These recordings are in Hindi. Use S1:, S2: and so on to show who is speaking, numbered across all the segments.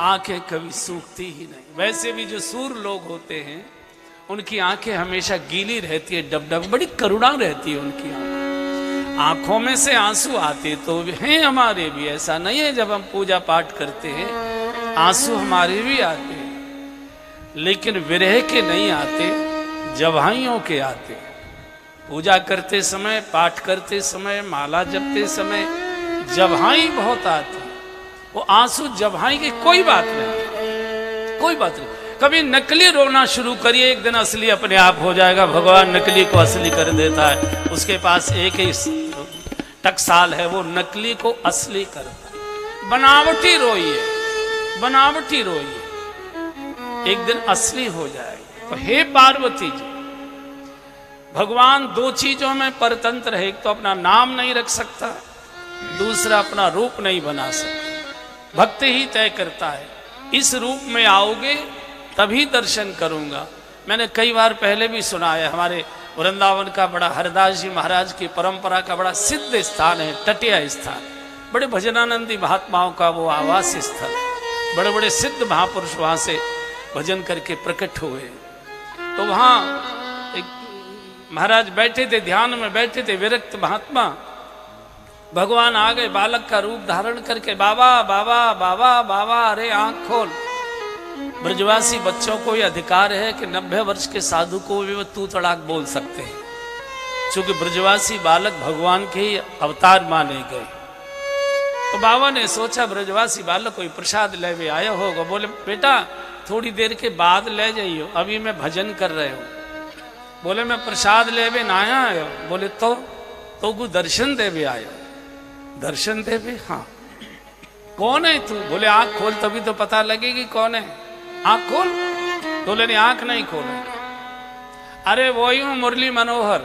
S1: आंखें कभी सूखती ही नहीं। वैसे भी जो सूर लोग होते हैं उनकी आंखें हमेशा गीली रहती है, डब डब, बड़ी करुणा रहती है उनकी आंखों में से आंसू आते तो हैं हमारे भी। ऐसा नहीं है जब हम पूजा पाठ करते हैं आंसू हमारे भी आते हैं, लेकिन विरह के नहीं आते, जवाइयों के आते। पूजा करते समय, पाठ करते समय, माला जपते समय जवाई बहुत आती। वो आंसू जवाई की कोई बात नहीं, कोई बात नहीं। कभी नकली रोना शुरू करिए, एक दिन असली अपने आप हो जाएगा। भगवान नकली को असली कर देता है। उसके पास एक ही टकसाल है, वो नकली को असली करता है। बनावटी रोइए, बनावटी रोइए, एक दिन असली हो जाएगा। तो हे पार्वती जी, भगवान दो चीजों में परतंत्र है। एक तो अपना नाम नहीं रख सकता, दूसरा अपना रूप नहीं बना सकता। भक्त ही तय करता है इस रूप में आओगे तभी दर्शन करूंगा। मैंने कई बार पहले भी सुना है, हमारे वृंदावन का बड़ा हरदास जी महाराज की परंपरा का बड़ा सिद्ध स्थान है, तटिया स्थान। बड़े भजनानंदी महात्माओं का वो आवास स्थल, बड़े बड़े सिद्ध महापुरुष वहां से भजन करके प्रकट हुए। तो वहां एक महाराज बैठे थे, ध्यान में बैठे थे, विरक्त महात्मा। भगवान आ गए बालक का रूप धारण करके, बाबा बाबा बाबा बाबा, अरे आंख खोल। ब्रजवासी बच्चों को यह अधिकार है कि 90 वर्ष के साधु को भी वो तू तड़ाक बोल सकते हैं, क्योंकि ब्रजवासी बालक भगवान के ही अवतार माने गए। तो बाबा ने सोचा ब्रजवासी बालक कोई प्रसाद ले भी आया होगा। बोले बेटा थोड़ी देर के बाद ले जाइयो, अभी मैं भजन कर रहे हूँ। बोले मैं प्रसाद ले भी ना आया। बोले तो को दर्शन दे भी आयो। दर्शन दे भी? हाँ। कौन है तू? बोले आंख खोल तभी तो पता लगेगी कौन है। आंख खोल। बोले नहीं आंख नहीं खोले। अरे वही हूं मुरली मनोहर,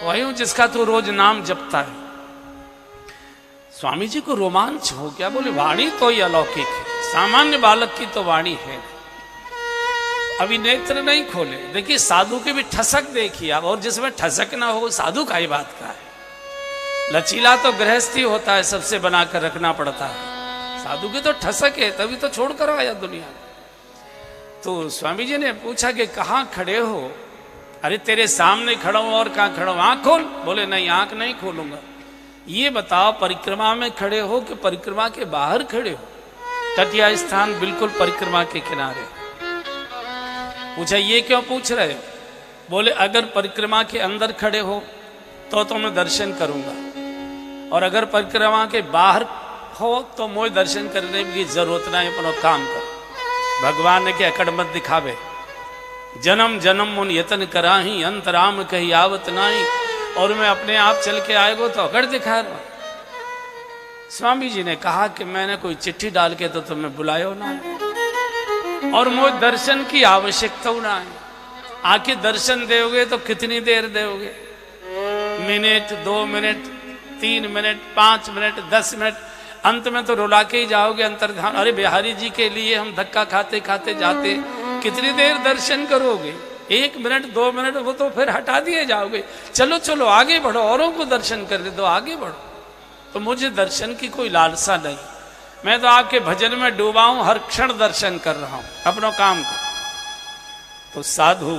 S1: वही हूं जिसका तू रोज नाम जपता है। स्वामी जी को रोमांच हो गया। बोले वाणी तो ही अलौकिक है, सामान्य बालक की तो वाणी है। अभी नेत्र नहीं खोले। देखिए साधु की भी ठसक देखिए आप, और जिसमें ठसक ना हो साधु का ही बात का है। लचीला तो गृहस्थी होता है, सबसे बनाकर रखना पड़ता है। साधु की तो ठसक है, तभी तो छोड़कर आया दुनिया। तो स्वामी जी ने पूछा कि कहाँ खड़े हो? अरे तेरे सामने खड़ा हूं। और कहाँ खड़ा हूं? आंख खोल। बोले नहीं आंख नहीं खोलूंगा। ये बताओ परिक्रमा में खड़े हो कि परिक्रमा के बाहर खड़े हो? तटिया स्थान बिल्कुल परिक्रमा के किनारे। पूछा ये क्यों पूछ रहे हो? बोले अगर परिक्रमा के अंदर खड़े हो तो मैं दर्शन करूंगा, और अगर परिक्रमा के बाहर हो तो मोए दर्शन करने की जरूरत नहीं, अपना काम कर। भगवान ने क्या अकड़ मत दिखावे। जन्म जन्म मुन यतन कराही, अंतराम कही आवत नाही। और मैं अपने आप चल के आएगो तो अकड़ दिखा रहा। स्वामी जी ने कहा कि मैंने कोई चिट्ठी डाल के तो तुम्हें बुलायो ना, और मोए दर्शन की आवश्यकता ना है। आके दर्शन दोगे तो कितनी देर दोगे? Minute, 2 minute, 3 minute, 5 minute, 10 minute, अंत में तो रुला के ही जाओगे अंतर्धान। अरे बिहारी जी के लिए हम धक्का खाते खाते जाते, कितनी देर दर्शन करोगे? 1 मिनट 2 मिनट, वो तो फिर हटा दिए जाओगे। चलो चलो आगे बढ़ो, औरों को दर्शन करने दो, आगे बढ़ो। तो मुझे दर्शन की कोई लालसा नहीं, मैं तो आपके भजन में डूबा हूं, हर क्षण दर्शन कर रहा हूं, अपना काम कर। तो साधु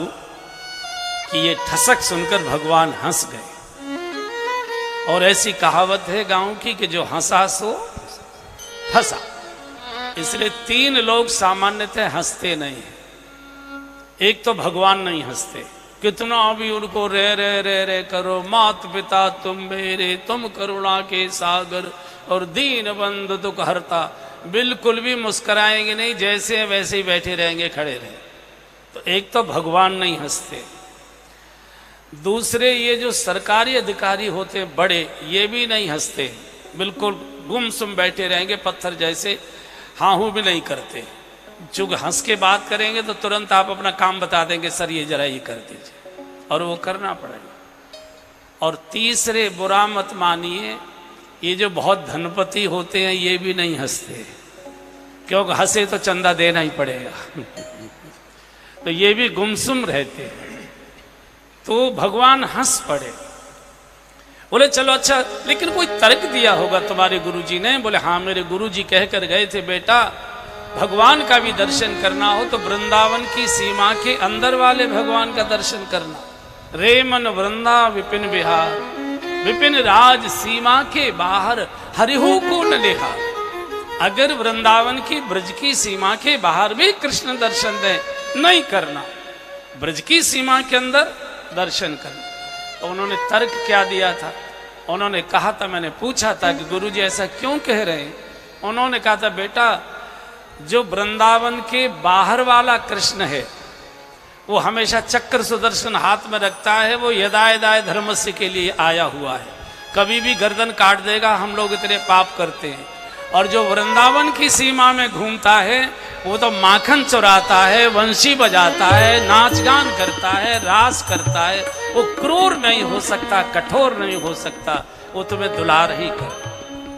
S1: की ये ठसक सुनकर भगवान हंस गए। और ऐसी कहावत है गांव की कि जो हंसा सो फंसा। इसलिए 3 लोग सामान्यतः हंसते नहीं हैं। एक तो भगवान नहीं हंसते, कितना भी उनको रे रे रे रे करो, मात पिता तुम मेरे, तुम करुणा के सागर और दीन बंधु दुख हरता, बिल्कुल भी मुस्कुराएंगे नहीं, जैसे वैसे ही बैठे रहेंगे, खड़े रहे। तो एक तो भगवान नहीं हंसते। दूसरे ये जो सरकारी अधिकारी होते हैं बड़े, ये भी नहीं हंसते, बिल्कुल गुमसुम बैठे रहेंगे पत्थर जैसे, हाँ हूँ भी नहीं करते। चूंकि हंस के बात करेंगे तो तुरंत आप अपना काम बता देंगे, सर ये जरा ये कर दीजिए, और वो करना पड़ेगा। और तीसरे बुरा मत मानिए, ये जो बहुत धनपति होते हैं ये भी नहीं हंसते, क्योंकि हंसे तो चंदा देना ही पड़ेगा। तो ये भी गुमसुम रहते हैं। तो भगवान हंस पड़े। बोले चलो अच्छा, लेकिन कोई तर्क दिया होगा तुम्हारे गुरुजी ने? बोले हाँ, मेरे गुरुजी कहकर गए थे, बेटा भगवान का भी दर्शन करना हो तो वृंदावन की सीमा के अंदर वाले भगवान का दर्शन करना। रे मन वृंदा विपिन बिहार, विपिन राज सीमा के बाहर हरिहो को न लेहा। अगर वृंदावन की ब्रज की सीमा के बाहर भी कृष्ण दर्शन दे, नहीं करना, ब्रज की सीमा के अंदर दर्शन करना। तो उन्होंने तर्क क्या दिया था? उन्होंने कहा था, मैंने पूछा था कि गुरुजी ऐसा क्यों कह रहे हैं? उन्होंने कहा था, बेटा जो वृंदावन के बाहर वाला कृष्ण है वो हमेशा चक्र सुदर्शन हाथ में रखता है, वो यदा यदा धर्मस्य के लिए आया हुआ है, कभी भी गर्दन काट देगा, हम लोग इतने पाप करते हैं। और जो वृंदावन की सीमा में घूमता है वो तो माखन चुराता है, वंशी बजाता है, नाच गान करता है, रास करता है, वो क्रूर नहीं हो सकता, कठोर नहीं हो सकता, वो तुम्हें दुलार ही कर।